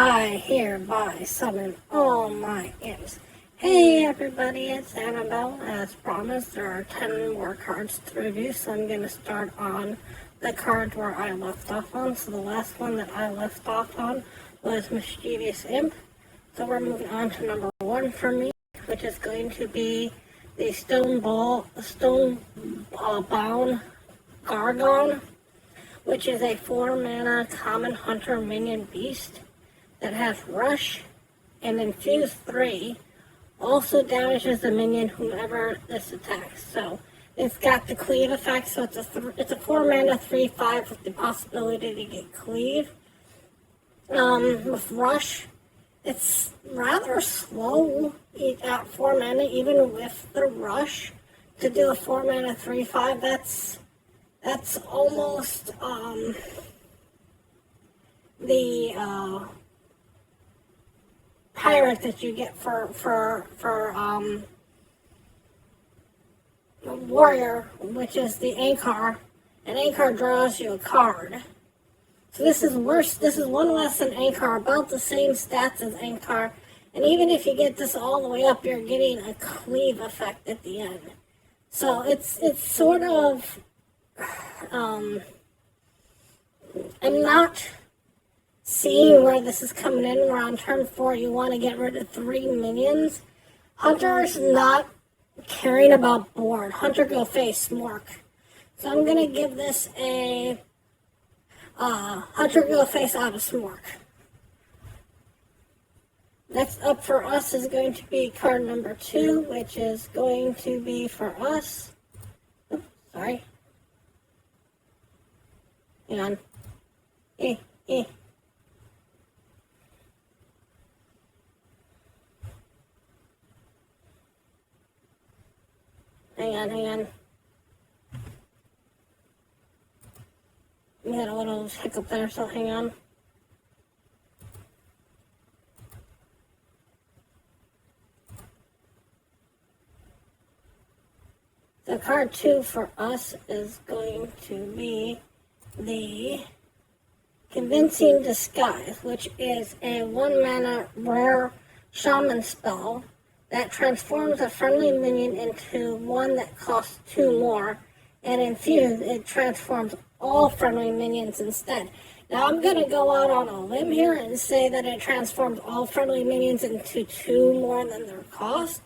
I hereby summon all my imps. Hey everybody, it's Annabelle. As promised, there are 10 more cards to review, so I'm going to start on the cards where I left off on. So the last one that I left off on was Mischievous Imp. So we're moving on to number 1 for me, which is going to be the Stone Bound Gargon, which is a 4-mana common hunter minion beast that has Rush and Infuse 3. Also damages the minion whomever this attacks. So it's got the cleave effect, so it's a 4-mana 3/5 with the possibility to get cleave. With Rush, it's rather slow at 4 mana, even with the Rush. To do a 4-mana 3/5, that's almost the pirate that you get for warrior, which is the Ankar, and Ankar draws you a card. So this is worse. This is one less than Ankar, about the same stats as Ankar, and even if you get this all the way up, you're getting a cleave effect at the end. So it's sort of I'm not seeing where this is coming in, where on turn 4 you want to get rid of 3 minions. Hunter's not caring about board. Hunter go face Smork. So I'm going to give this a Hunter go face out of Smork. Next up for us is going to be card number 2, which is going to be for us. Oops, sorry. Hang on. Hang on. We had a little hiccup there, so hang on. So card 2 for us is going to be the Convincing Disguise, which is a 1-mana rare shaman spell that transforms a friendly minion into one that costs 2 more, and infused, it transforms all friendly minions instead. Now I'm going to go out on a limb here and say that it transforms all friendly minions into 2 more than their cost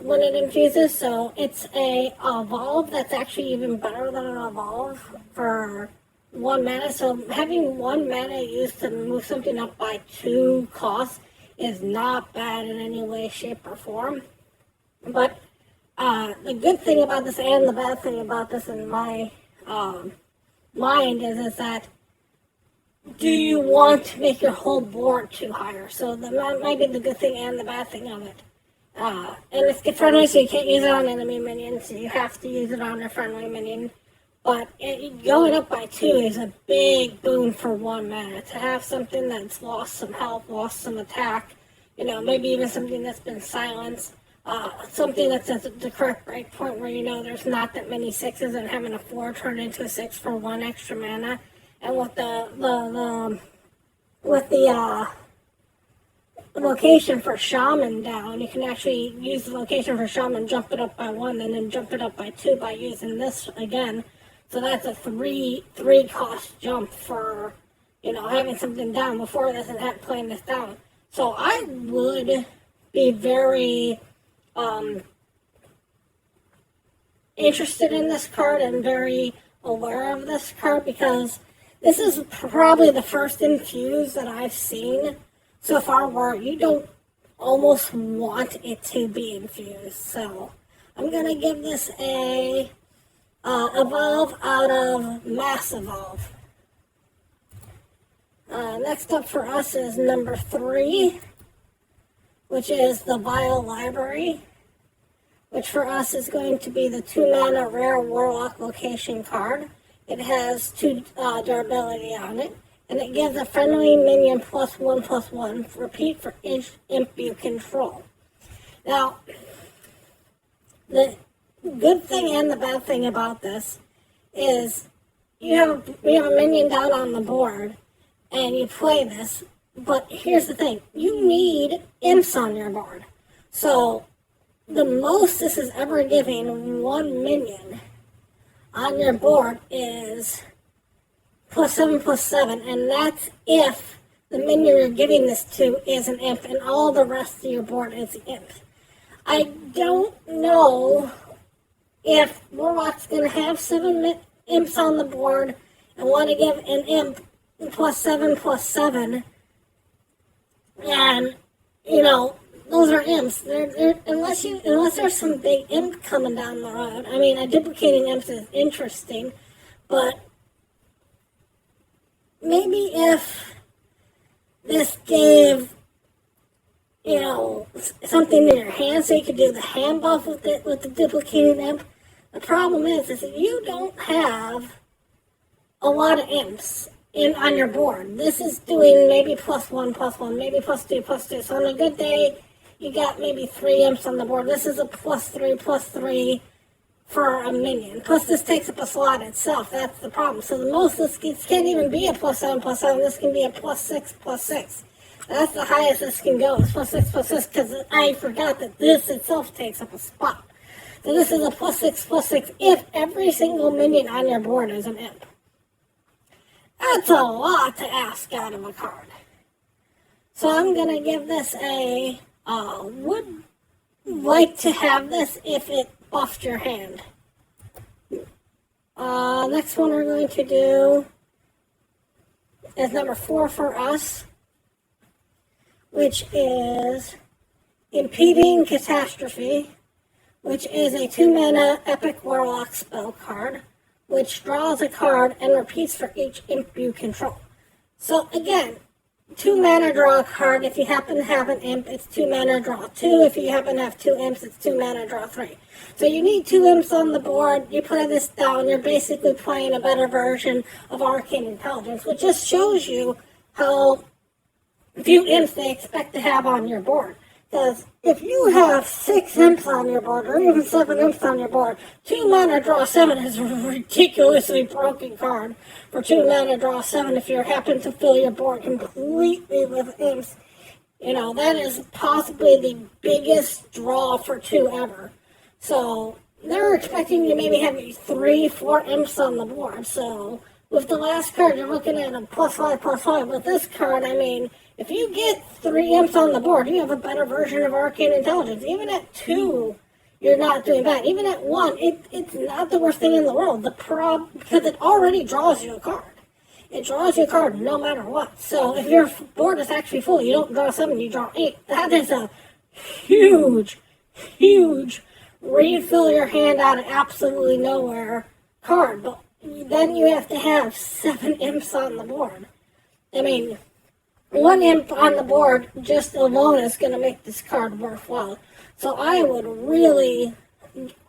when it infuses, so it's a evolve that's actually even better than an evolve for 1 mana. So having 1 mana used to move something up by 2 costs is not bad in any way, shape, or form. But the good thing about this and the bad thing about this in my mind is that, do you want to make your whole board too higher? So that might be the good thing and the bad thing of it. And it's get friendly, so you can't use it on enemy minions. So you have to use it on a friendly minion. But going up by 2 is a big boon for 1 mana. To have something that's lost some health, lost some attack, maybe even something that's been silenced, something that's at the correct break point where there's not that many 6s, and having a 4 turn into a 6 for 1 extra mana. And with the location for Shaman down, you can actually use the location for Shaman, jump it up by 1, and then jump it up by 2 by using this again. So that's a 3 cost jump for, having something down before this and playing this down. So I would be very interested in this card and very aware of this card, because this is probably the first infuse that I've seen so far where you don't almost want it to be infused. So I'm going to give this a evolve out of Mass Evolve. Next up for us is number 3, which is the Vile Library, which for us is going to be the 2-mana rare Warlock location card. It has 2 durability on it, and it gives a friendly minion +1/+1, repeat for each imp you control. Now, the good thing and the bad thing about this is you have a minion down on the board, and you play this, But here's the thing. You need imps on your board. So the most this is ever giving one minion on your board is +7/+7, and that's if the minion you're giving this to is an imp and all the rest of your board is imps. I don't know if Warlock's going to have 7 imps on the board and want to give an imp +7/+7, and, those are imps. Unless there's some big imp coming down the road. I mean, duplicating imps is interesting, but maybe if this gave, something in your hand so you could do the hand buff with the duplicating imp. The problem is that you don't have a lot of imps on your board. This is doing maybe +1/+1, maybe +2/+2. So on a good day, you got maybe 3 imps on the board. This is a +3/+3 for a minion. Plus, this takes up a slot itself. That's the problem. So the most this can't even be a +7/+7. This can be a +6/+6. That's the highest this can go. It's +6/+6 because I forgot that this itself takes up a spot. So this is a +6/+6 if every single minion on your board is an imp. That's a lot to ask out of a card. So I'm going to give this a would like to have this if it buffed your hand. Next one we're going to do is number 4 for us, which is Impeding Catastrophe, which is a 2-mana Epic Warlock spell card, which draws a card and repeats for each imp you control. So again, 2 mana draw a card. If you happen to have an imp, it's 2 mana draw 2. If you happen to have 2 imps, it's 2 mana draw 3. So you need 2 imps on the board. You play this down, you're basically playing a better version of Arcane Intelligence, which just shows you how few imps they expect to have on your board. Because if you have 6 imps on your board, or even 7 imps on your board, 2 mana draw 7 is a ridiculously broken card for 2 mana draw 7 if you happen to fill your board completely with imps. That is possibly the biggest draw for 2 ever. So they're expecting you maybe have 3-4 imps on the board. So with the last card, you're looking at a +5/+5. With this card, I mean, if you get 3 imps on the board, you have a better version of Arcane Intelligence. Even at 2, you're not doing bad. Even at 1, it's not the worst thing in the world. Because it already draws you a card. It draws you a card no matter what. So if your board is actually full, you don't draw 7, you draw 8. That is a huge, huge refill your hand out of absolutely nowhere card. But then you have to have 7 imps on the board. I mean, 1 imp on the board just alone is going to make this card worthwhile. So I would really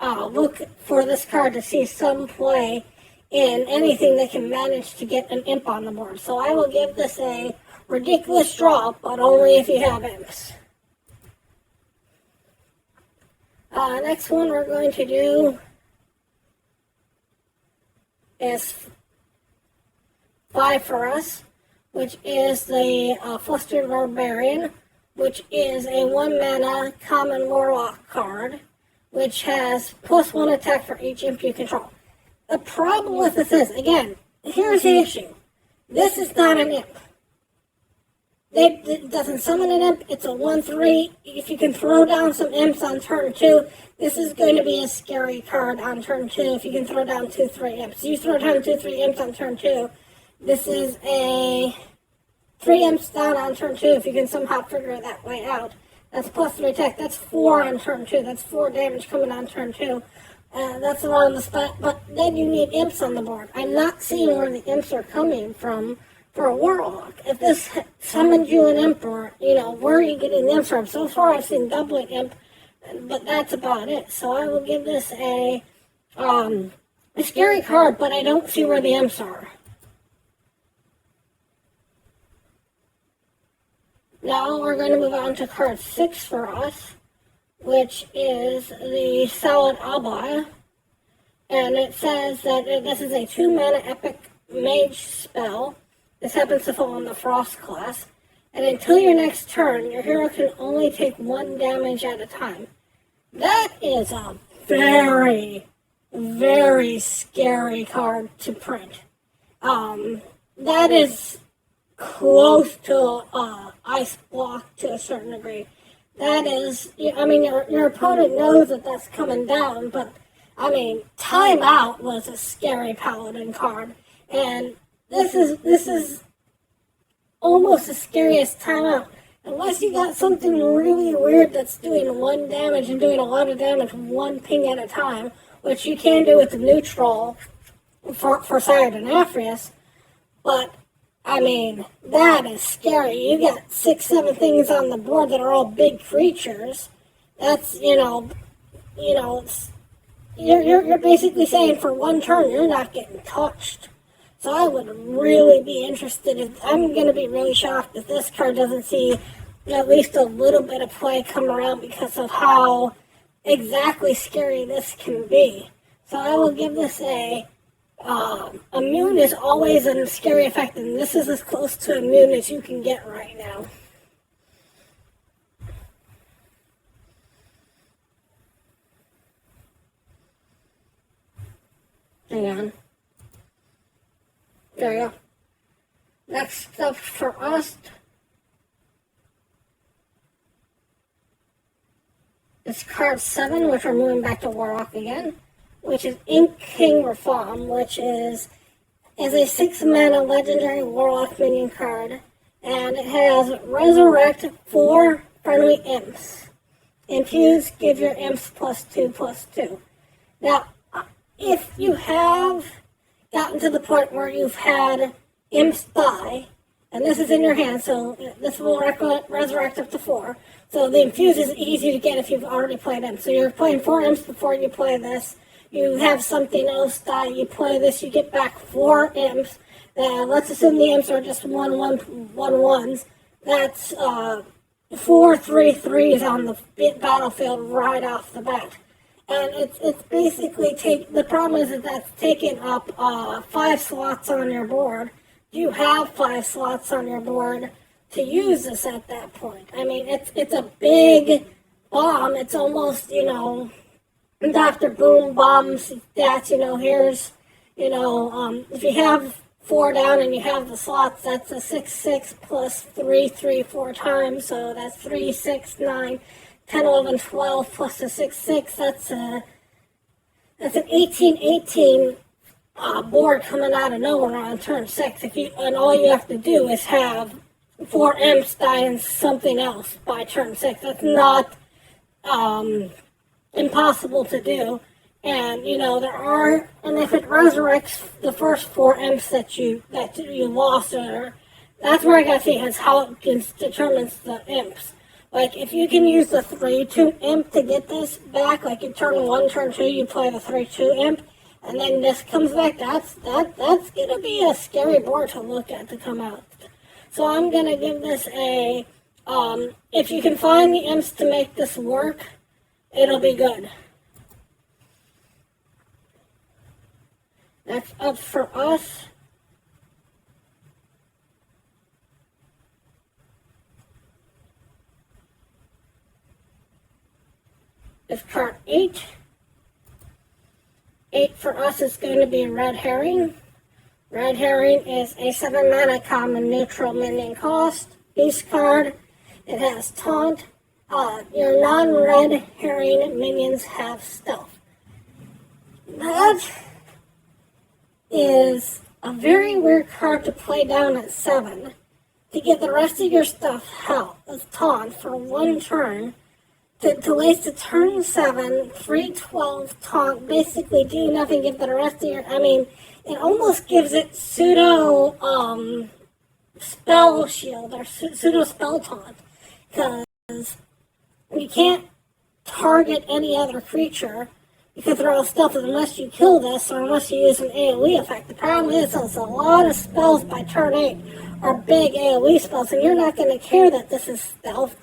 look for this card to see some play in anything that can manage to get an imp on the board. So I will give this a ridiculous draw, but only if you have imps. Next one we're going to do is 5 for us, which is the Flustered Barbarian, which is a 1 mana common warlock card, which has +1 attack for each imp you control. The problem with this is, again, here's the issue. This is not an imp. It doesn't summon an imp. It's a 1/3. If you can throw down some imps on turn 2, this is going to be a scary card on turn 2 if you can throw down 2-3 imps. You throw down 2-3 imps on turn 2, this is a 3 imps down on turn 2 if you can somehow figure that way out. That's +3 attack. That's 4 on turn 2. That's 4 damage coming on turn 2. That's around the spot. But then you need imps on the board. I'm not seeing where the imps are coming from for a warlock. If this summoned you an imp, or, where are you getting the imps from? So far I've seen doubling imp, but that's about it. So I will give this a scary card, but I don't see where the imps are. Now we're going to move on to card 6 for us, which is the Solid Ally. And it says that this is a 2 mana epic mage spell. This happens to fall in the Frost class. and until your next turn, your hero can only take 1 damage at a time. That is a very, very scary card to print. That is close to ice block to a certain degree. That is, I mean, your opponent knows that that's coming down, but I mean, Timeout was a scary Paladin card, and this is almost the scariest Timeout. Unless you got something really weird that's doing 1 damage and doing a lot of damage 1 ping at a time, which you can do with the neutral for Sire and Nathria, but I mean, that is scary. You got 6, 7 things on the board that are all big creatures. That's, you're basically saying for 1 turn you're not getting touched. So I would really be interested. I'm going to be really shocked if this card doesn't see at least a little bit of play come around because of how exactly scary this can be. So I will give this a immune is always a scary effect, and this is as close to immune as you can get right now. Hang on. There you go. Next up for us is card 7, which we're moving back to Warlock again, which is Ink King Reform, which is a 6-mana legendary Warlock minion card, and it has Resurrect 4 friendly imps. Infuse, give your imps +2/+2. Now, if you have gotten to the point where you've had imps die, and this is in your hand, so this will resurrect up to 4. So the infuse is easy to get if you've already played imps. So you're playing 4 imps before you play this. You have something else die, you play this, you get back 4 imps. Let's assume the imps are just 1/1/1/1s. That's 4 3/3s on the battlefield right off the bat. And it's basically the problem is that that's taking up 5 slots on your board. You have 5 slots on your board to use this at that point. I mean, it's a big bomb. It's almost, Dr. Boom bombs stats, here's, if you have 4 down and you have the slots, that's a 6/6 plus 3 3 4 times, so that's 3 6 9 10 11 12 plus a 6/6, that's an 18/18 board coming out of nowhere on turn 6. And all you have to do is have 4 imps die and something else by turn 6. That's not impossible to do. And and if it resurrects the first 4 imps that you lost, that's where I gotta see is how it determines the imps. Like if you can use the 3/2 imp to get this back, like in turn 1, turn 2, you play the 3/2 imp, and then this comes back. That's gonna be a scary board to look at to come out. So I'm gonna give this a if you can find the imps to make this work, it'll be good. Next up for us is card 8. 8 for us is going to be Red Herring. Red Herring is a 7-mana common neutral minion cost beast card. It has taunt. Your non-red herring minions have stealth. That is a very weird card to play down at 7 to get the rest of your stuff out as taunt for 1 turn. To waste a turn 7, 3/12 taunt, basically do nothing, give the rest of your, it almost gives it pseudo spell shield or pseudo spell taunt, because you can't target any other creature because they're all stealth unless you kill this or unless you use an AoE effect. The problem is there's a lot of spells by turn 8 are big AoE spells, and you're not going to care that this is stealth,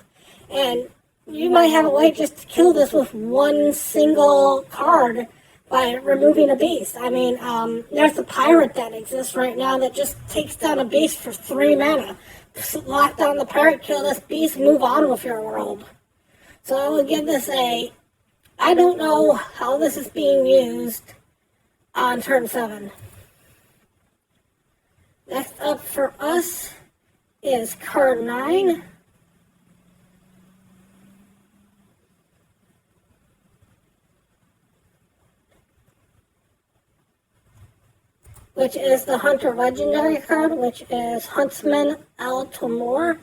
and you might have a way just to kill this with 1 single card by removing a beast. There's a pirate that exists right now that just takes down a beast for 3 mana. lock down the parrot, kill this beast, move on with your world. So I will give this a, I don't know how this is being used on turn 7. Next up for us is card 9. Which is the Hunter Legendary card, which is Huntsman El Tomor.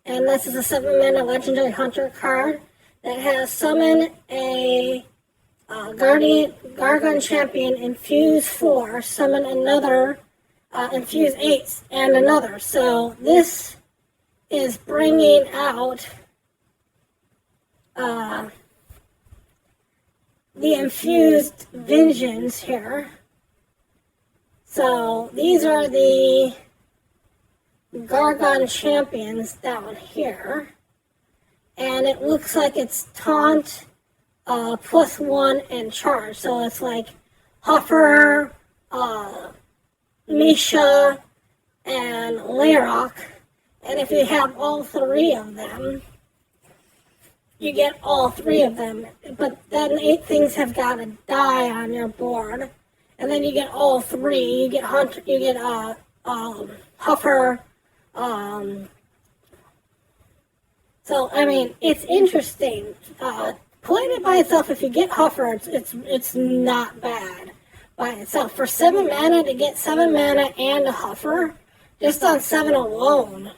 And this is a 7-mana Legendary Hunter card that has summon a Gargon Champion, infuse 4, summon another, infuse 8, and another. So this is bringing out the infused Vengeance here. So these are the Gargon Champions down here. And it looks like it's Taunt, +1, and Charge. So it's like Huffer, Misha, and Layrock. And if you have all 3 of them, you get all 3 of them. But then 8 things have got to die on your board. And then you get all 3. You get Hunter, you get Huffer. So I mean, it's interesting. Playing it by itself, if you get Huffer, it's not bad by itself. For 7 mana to get 7 mana and a Huffer, just on 7 alone,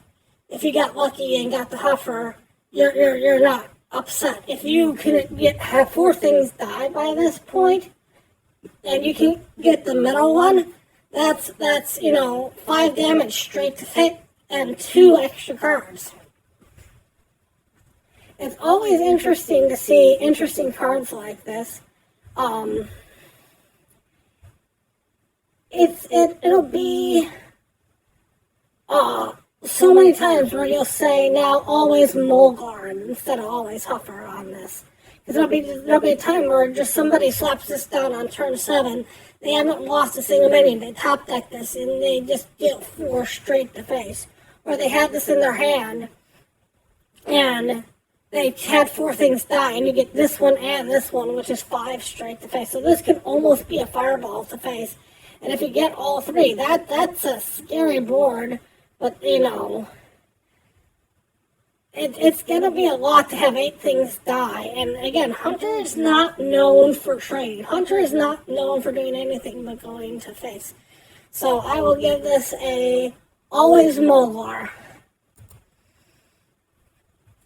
if you got lucky and got the Huffer, you're not upset. If you can have 4 things die by this point, and you can get the middle one, that's 5 damage straight to hit and 2 extra cards. It's always interesting to see interesting cards like this. It'll be so many times where you'll say now always Mulgarn instead of always Huffer on this. Because there'll be a time where just somebody slaps this down on turn 7. They haven't lost a single minion. They top deck this and they just deal 4 straight to face. Or they had this in their hand and they had 4 things die, and you get this one and this one, which is 5 straight to face. So this could almost be a fireball to face. And if you get all 3, that's a scary board. But it's going to be a lot to have 8 things die. And again, Hunter is not known for trade. Hunter is not known for doing anything but going to face. So I will give this a always Molgar.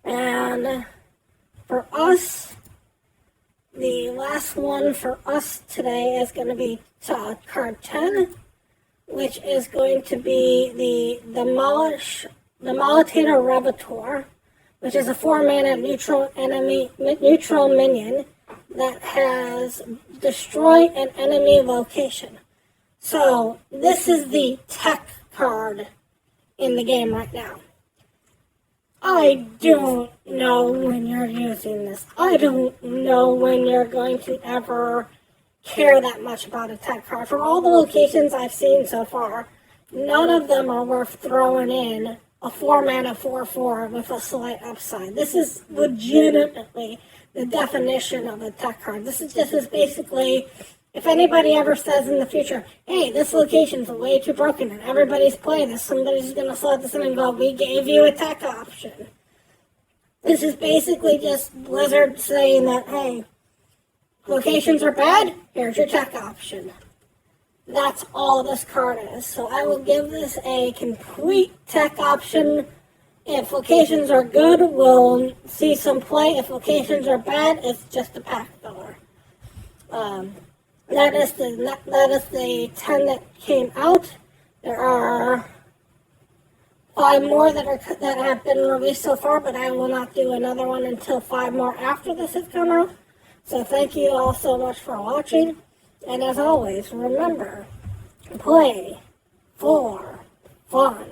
And for us, the last one for us today is going to be card 10, which is going to be the Molitator Revator, which is a 4-mana neutral minion that has destroy an enemy location. So this is the tech card in the game right now. I don't know when you're using this. I don't know when you're going to ever care that much about a tech card. From all the locations I've seen so far, none of them are worth throwing in a 4-mana 4/4 with a slight upside. This is legitimately the definition of a tech card. This is basically, if anybody ever says in the future, hey, this location's way too broken and everybody's playing this, somebody's going to slot this in and go, we gave you a tech option. This is basically just Blizzard saying that, hey, locations are bad, here's your tech option. That's all this card is. So I will give this a complete tech option. If locations are good, we'll see some play. If locations are bad, it's just a pack filler. That is the 10 that came out. There are 5 more that have been released so far, but I will not do another one until 5 more after this has come out. So thank you all so much for watching. And as always, remember, play for fun.